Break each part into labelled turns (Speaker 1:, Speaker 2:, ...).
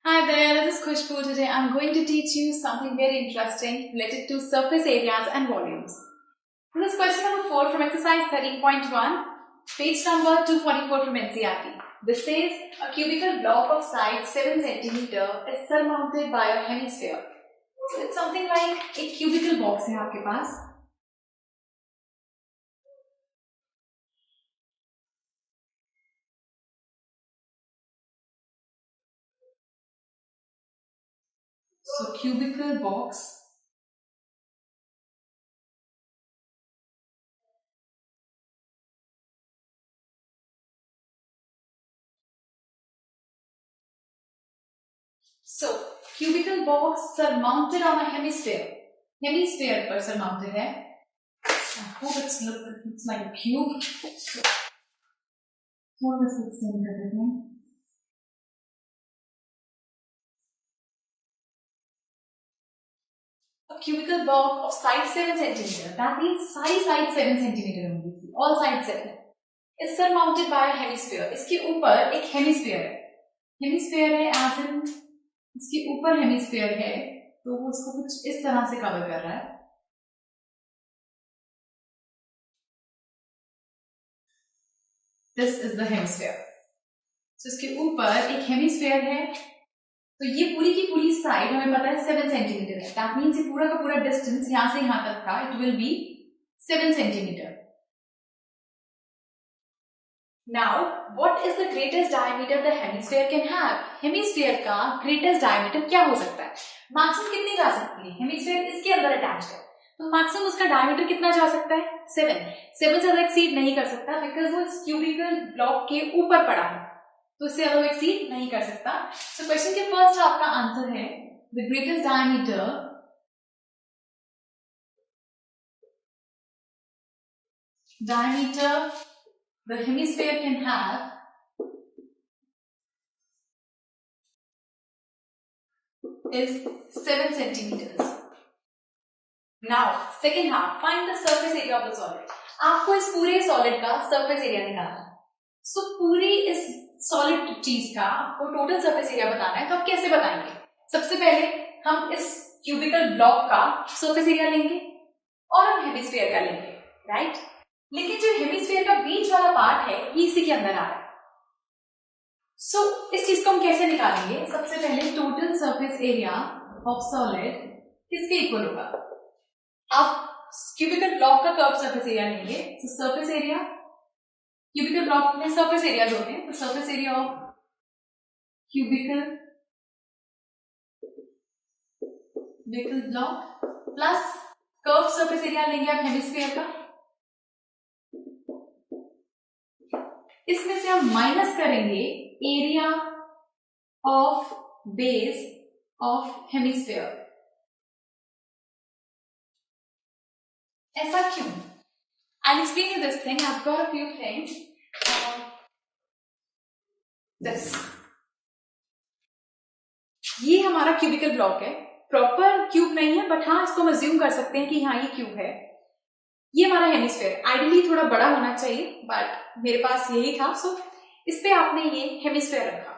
Speaker 1: Hi there, this is Khushbu. Today I'm going to teach you something very interesting related to surface areas and volumes. This is question number 4 from exercise 13.1, page number 244 from NCERT. This says a cubical block of size 7 cm is surmounted by a hemisphere. So it's something like a cubical box है आपके पास. So cubical box cubical box surmounted on a hemisphere. Hemisphere पर surmounted है. I hope it's like a cube. So, थोड़ा सा extend कर देते हैं. A cubical block of size 7 cm. That means सारी side 7 cm होंगी. All sides 7. is surmounted by a hemisphere. इसके ऊपर एक हेमिस्फीयर है. हेमिस्फीयर है as in इसके ऊपर हेमिस्फीयर है तो वो उसको कुछ इस तरह से कवर कर रहा है. This is the hemisphere. So इसके ऊपर एक हेमिस्फीयर है तो ये पूरी की पूरी साइड हमें पता है 7 सेंटीमीटर है. दैट मीन्स ये पूरा का पूरा डिस्टेंस यहां से यहां तक का it will be 7 centimetre. Now, what is the greatest diameter the hemisphere can have? Hemisphere का greatest diameter क्या हो सकता है? मैक्सिमम कितनी जा सकती है? Hemisphere इसके अंदर अटैच्ड है तो मैक्सिमम उसका डायमीटर कितना जा सकता है? 7 से ज्यादा एक्सीड नहीं कर सकता बिकॉज वो इस क्यूबिकल ब्लॉक के ऊपर पड़ा है तो इससे ज्यादा एक्सीड नहीं कर सकता. सो क्वेश्चन के फर्स्ट हाफ का आंसर है the greatest diameter the hemisphere can have is 7 centimeters. Now, second half, find the surface area of the solid. आपको इस पूरे सॉलिड का सरफेस एरिया निकालना है. सो पूरी इस सॉलिड चीज का आपको टोटल सरफेस एरिया बताना है. तो आप कैसे बताएंगे? सबसे पहले हम इस क्यूबिकल ब्लॉक का सरफेस एरिया लेंगे और हम हेमिस्फीयर का लेंगे, राइट? लेकिन जो हेमिस्फीयर का बीच वाला पार्ट है ये इसी के अंदर आ रहा है. सो इस चीज को हम कैसे निकालेंगे? सबसे पहले total surface area of solid किसके इक्वल होगा? आप क्यूबिकल ब्लॉक का कर्व सरफेस एरिया लेंगे. तो सरफेस एरिया क्यूबिकल ब्लॉक में सरफेस एरिया होते हैं तो surface area of cubical block plus curve surface area लेंगे आप हेमिस्फीयर का. इसमें से हम माइनस करेंगे area of base of hemisphere. ऐसा क्यों? I'll explain you this thing. I've got a few things. This. ये हमारा क्यूबिकल ब्लॉक है. प्रॉपर क्यूब नहीं है बट हाँ इसको हम अज्यूम कर सकते हैं कि हाँ ये क्यूब है. ये हमारा हेमिस्फीयर आइडियली थोड़ा बड़ा होना चाहिए बट मेरे पास यही था. सो इस पे आपने ये हेमिस्फीयर रखा.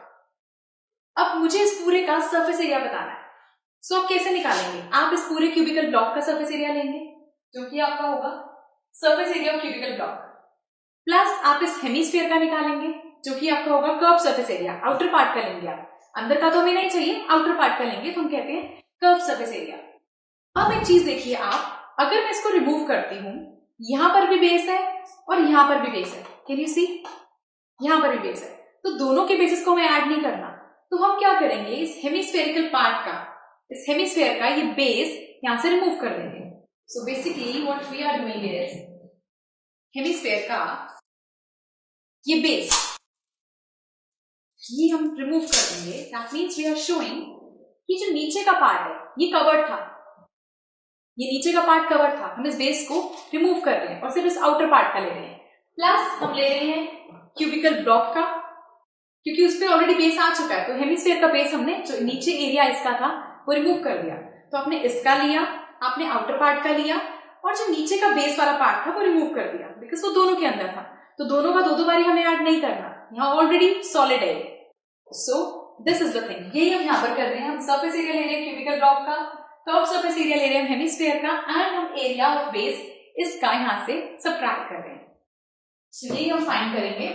Speaker 1: अब मुझे इस पूरे का सरफेस एरिया बताना है. सो आप कैसे निकालेंगे? आप इस पूरे क्यूबिकल ब्लॉक का सरफेस एरिया लेंगे जो कि आपका होगा surface area of cubical block plus आप इस हेमिस्फीयर का निकालेंगे जो कि आपका होगा curve surface area. Outer part का लेंगे आप, अंदर का तो हमें नहीं चाहिए, आउटर पार्ट का लेंगे तो हम कहते हैं कर्व सरफेस एरिया. अब एक चीज देखिए आप, अगर मैं इसको रिमूव करती हूं यहां पर भी बेस है और यहां पर भी बेस है. Can you see? यहां पर भी बेस है तो दोनों के बेसिस को हमें ऐड नहीं करना. तो हम क्या करेंगे? इस हेमिस्फेरिकल पार्ट का, इस हेमिस्फीयर का ये बेस यहां से रिमूव कर देंगे. So basically what we are doing is hemisphere का ये बेस ये हम रिमूव कर देंगे. That means we are showing कि जो नीचे का पार्ट है ये कवर्ड था, ये नीचे का पार्ट कवर था. हम इस बेस को रिमूव कर रहे हैं और सिर्फ इस आउटर पार्ट का ले रहे हैं. प्लस हम ले रहे हैं क्यूबिकल ब्लॉक का क्योंकि उस पर ऑलरेडी बेस आ चुका है. तो हेमिस्फीयर का बेस हमने जो नीचे एरिया इसका था वो रिमूव कर दिया. तो आपने इसका लिया, आपने आउटर पार्ट का लिया और जो नीचे का बेस वाला पार्ट था वो रिमूव कर दिया बिकॉज वो दोनों के अंदर था. तो दोनों का दो बारी हमें ऐड नहीं करना, यहाँ ऑलरेडी सॉलिड है. So this is the thing, यही हम यहाँ पर कर रहे हैं। हम सरफेस एरिया ले रहे हैं क्यूबिकल ब्लॉक का, कर्व सरफेस एरिया ले रहे हैं हेमिस्फीयर का, एंड हम एरिया ऑफ बेस इसका यहाँ से सब्ट्रैक्ट कर रहे हैं। सो यही हम फाइंड करेंगे।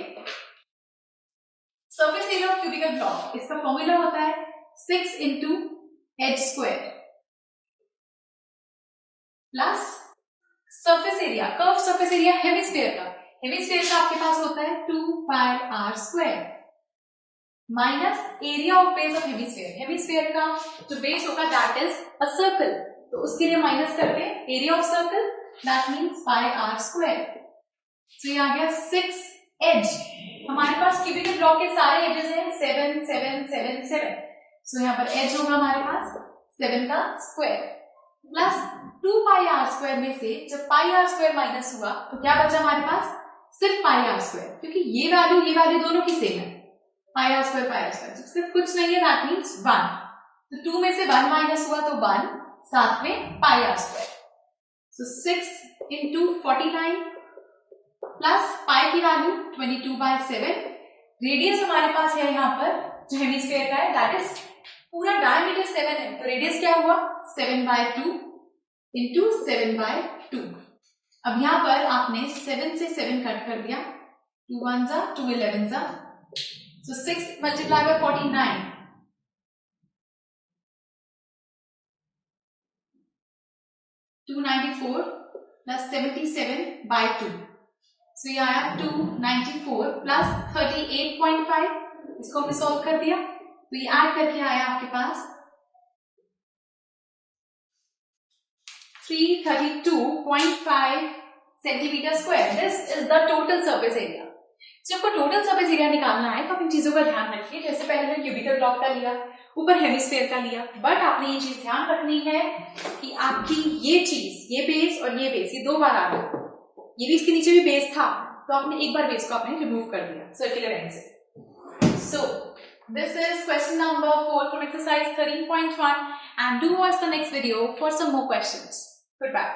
Speaker 1: Surface area of cubical block, इसका फॉर्मूला होता है 6 into H square plus surface area, curve surface area hemisphere का, हेमिस्फीयर का आपके पास होता है 2 pi are square minus area of base of hemisphere, hemisphere का जो बेस होगा दैट इज अ सर्कल, तो उसके लिए माइनस करते हैं area of circle, that means pi are square. So ये आ गया 6 एज, हमारे पास क्यूबिकल ब्लॉक के सारे एजेस हैं 7 7 7 7, सो यहाँ पर एज होगा हमारे पास 7 का square plus 2 pi are square में से जब पाई आर स्क्वायर माइनस हुआ तो क्या बचा हमारे पास, सिर्फ पाई आर स्क्वायर, क्योंकि ये वैल्यू दोनों की सेम है, पाई आर स्क्वायर सिर्फ कुछ नहीं है, दैट मीन्स 1, तो 2 में से 1 माइनस हुआ तो 1, साथ में pi are square, so 6 into 49 plus pi की वैल्यू 22/7, रेडियस हमारे पास है यहाँ पर जो हेमिस्फीयर का है दैट इज पूरा डायमीटर 7 है, तो रेडियस क्या हुआ 7/2 इंटू 7/2। अब यहाँ पर आपने 7 से 7 कट कर दिया, 2 1 जा 2 11 जा, so 6 multiplied by 49, 294 plus 77/2, so ये आया 294 plus 38.5, इसको हमने सॉल्व कर दिया तो ये ऐड करके आया आपके पास 332.5 centimetre square. This is the total surface area. जब आपको टोटल सरफेस एरिया निकालना है तो आप इन चीजों का ध्यान रखिए, जैसे पहले मैंने क्यूबिकल ब्लॉक का लिया, ऊपर हेमिस्फीयर का लिया, बट आपने ये चीज ध्यान रखनी है कि आपकी ये चीज, ये बेस और ये बेस, ये 2 बार आ गया, ये भी इसके नीचे भी बेस था तो आपने एक बार बेस को आपने रिमूव कर दिया सर्कुलर एंड से। सो this is question number 4 from exercise 13.1 and do watch the next video for some more questions. Goodbye.